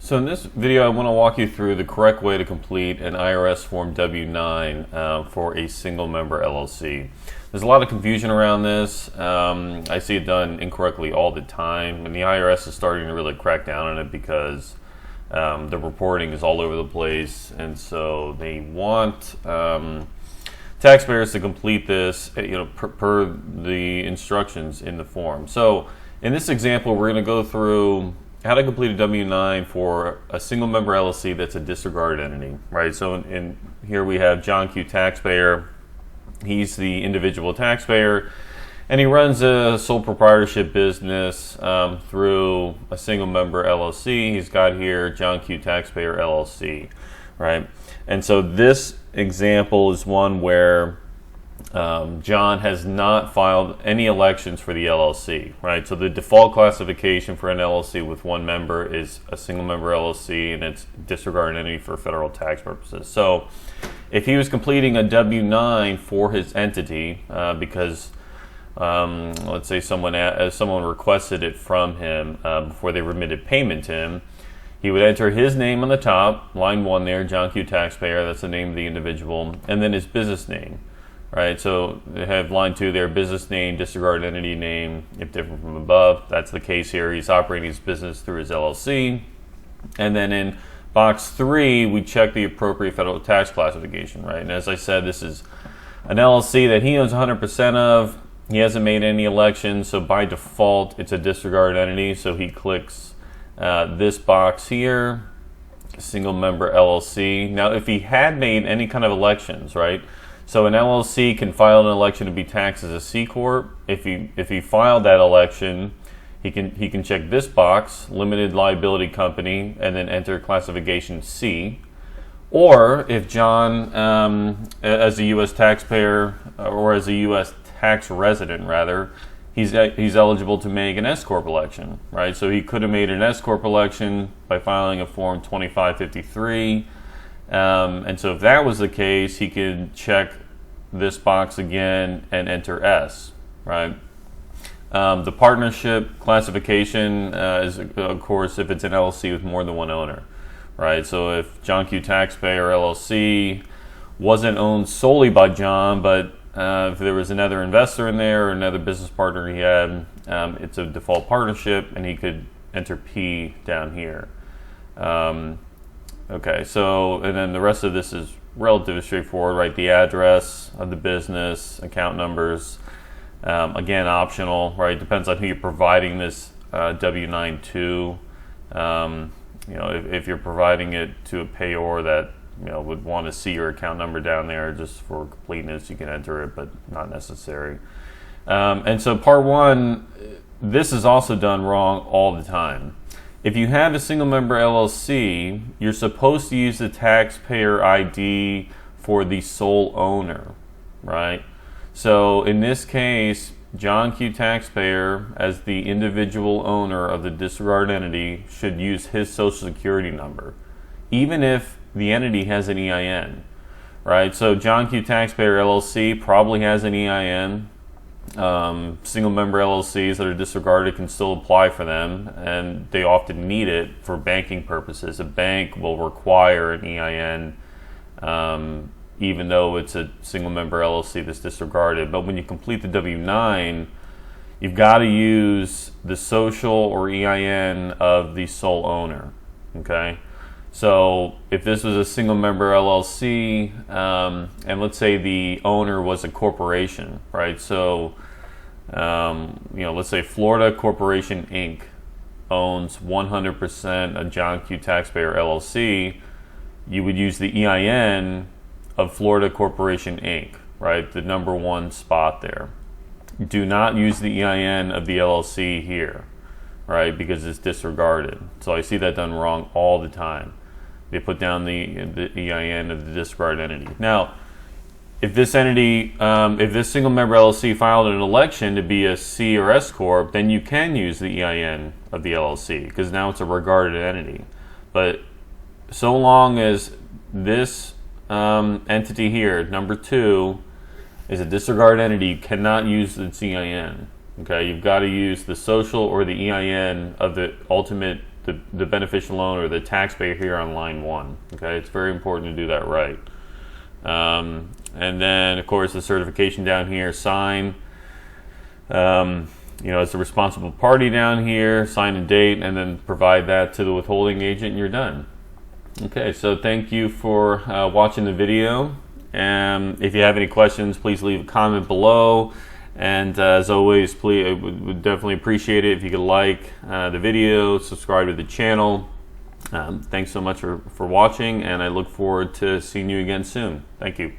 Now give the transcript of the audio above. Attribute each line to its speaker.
Speaker 1: So in this video, I want to walk you through the correct way to complete an IRS Form W-9 for a single member LLC. There's a lot of confusion around this. I see it done incorrectly all the time, and the IRS is starting to really crack down on it because the reporting is all over the place, and so they want taxpayers to complete this, per the instructions in the form. So in this example, we're going to go through how to complete a W-9 for a single member LLC that's a disregarded entity, right? So in here we have John Q. Taxpayer. He's the individual taxpayer, and he runs a sole proprietorship business through a single member LLC. He's got here John Q. Taxpayer LLC, right? And so this example is one where John has not filed any elections for the LLC, right? So the default classification for an LLC with one member is a single member LLC, and it's disregarded entity for federal tax purposes. So if he was completing a W-9 for his entity, because let's say someone requested it from him before they remitted payment to him, he would enter his name on the top, line 1 there, John Q. Taxpayer, that's the name of the individual, and then his business name. Right, so they have line 2 there, business name, disregarded entity name, if different from above. That's the case here. He's operating his business through his LLC. And then in box 3, we check the appropriate federal tax classification, right? And as I said, this is an LLC that he owns 100% of. He hasn't made any elections, so by default, it's a disregarded entity. So he clicks this box here, single member LLC. Now, if he had made any kind of elections, right? So an LLC can file an election to be taxed as a C corp. If he filed that election, he can check this box, limited liability company, and then enter classification C. Or if John, as a U.S. taxpayer or as a U.S. tax resident rather, he's eligible to make an S corp election, right? So he could have made an S corp election by filing a form 2553. And so if that was the case, he could check this box again and enter S, right? The partnership classification is, of course, if it's an LLC with more than one owner, right? So if John Q. Taxpayer LLC wasn't owned solely by John, but if there was another investor in there or another business partner he had, it's a default partnership, and he could enter P down here. Okay, so, and then the rest of this is relatively straightforward, right? The address of the business, account numbers, again, optional, right? Depends on who you're providing this W-9 to. If you're providing it to a payor that, would want to see your account number down there just for completeness, you can enter it, but not necessary. And so part 1, this is also done wrong all the time. If you have a single member LLC, you're supposed to use the taxpayer ID for the sole owner, right? So in this case, John Q. Taxpayer, as the individual owner of the disregarded entity, should use his social security number, even if the entity has an EIN, right? So John Q. Taxpayer LLC probably has an EIN. Single member LLCs that are disregarded can still apply for them, and they often need it for banking purposes. A bank will require an EIN even though it's a single member LLC that's disregarded. But when you complete the W-9, you've got to use the social or EIN of the sole owner, okay? So if this was a single member LLC, and let's say the owner was a corporation, right? So, let's say Florida Corporation Inc. owns 100% of John Q. Taxpayer LLC, you would use the EIN of Florida Corporation Inc., right? The number 1 spot there. Do not use the EIN of the LLC here, right? Because it's disregarded. So I see that done wrong all the time. They put down the EIN of the disregarded entity. Now, if this entity, if this single member LLC filed an election to be a C or S corp, then you can use the EIN of the LLC because now it's a regarded entity. But so long as this entity here, number 2, is a disregarded entity, you cannot use its EIN. Okay, you've got to use the social or the EIN of the the beneficial owner, the taxpayer here on line 1. Okay, it's very important to do that right. And then, of course, the certification down here, sign. As the responsible party down here, sign and date, and then provide that to the withholding agent, and you're done. Okay, so thank you for watching the video. If you have any questions, please leave a comment below. And as always, please, I would definitely appreciate it if you could like the video, subscribe to the channel. Thanks so much for watching, and I look forward to seeing you again soon. Thank you.